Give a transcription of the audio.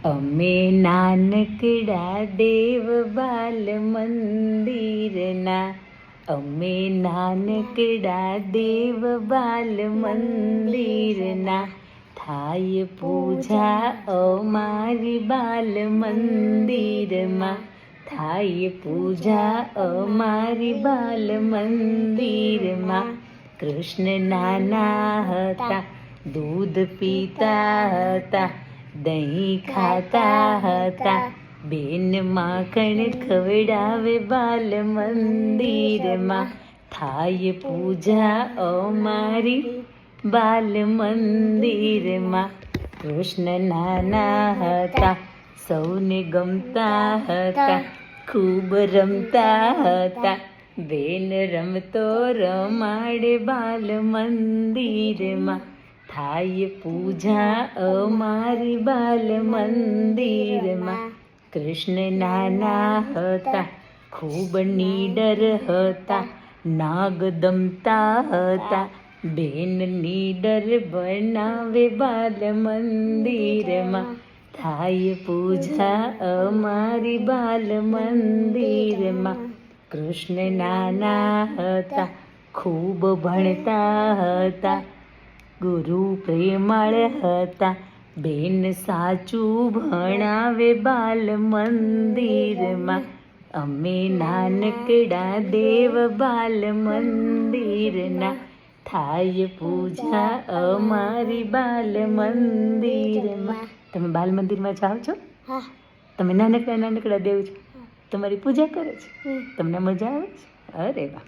અમે નાનકડા દેવ બાલ મંદિરના, અમે નાનકડા દેવ બાલ મંદિરના, થાય પૂજા અમારી બાલ મંદિરમાં, થાય પૂજા અમારી બાલ મંદિરમાં. કૃષ્ણ નાના હતા, દૂધ પીતા હતા, દહીં ખાતા હતા, બેન માખણ ખવડાવે બાલ મંદિરમાં, થાય પૂજા અમારી બાલ મંદિરમાં. કૃષ્ણ નાના હતા, સૌને ગમતા હતા, ખૂબ રમતા હતા, બેન રમતો રમાડે બાલ મંદિરમાં, થાય પૂજા અમારી બાલ મંદિરમાં. કૃષ્ણ નાના હતા, ખૂબ નીડર હતા, નાગ દમતા હતા, બેન નીડર બનાવે બાલ મંદિરમાં, થાય પૂજા અમારી બાલ મંદિરમાં. કૃષ્ણ નાના હતા, ખૂબ ભણતા હતા, ગુરુ પ્રેમાળ હતા, બેન સાચું ભણાવે બાલ મંદિરમાં. અમે નાનકડા દેવ બાલ મંદિરના, થાય પૂજા અમારી બાલ મંદિરમાં. તમે બાલ મંદિરમાં જાઓ છો? તમે નાનકડા નાનકડા દેવ છો, તમારી પૂજા કરે છે, તમને મજા આવે છે? અરે વાહ.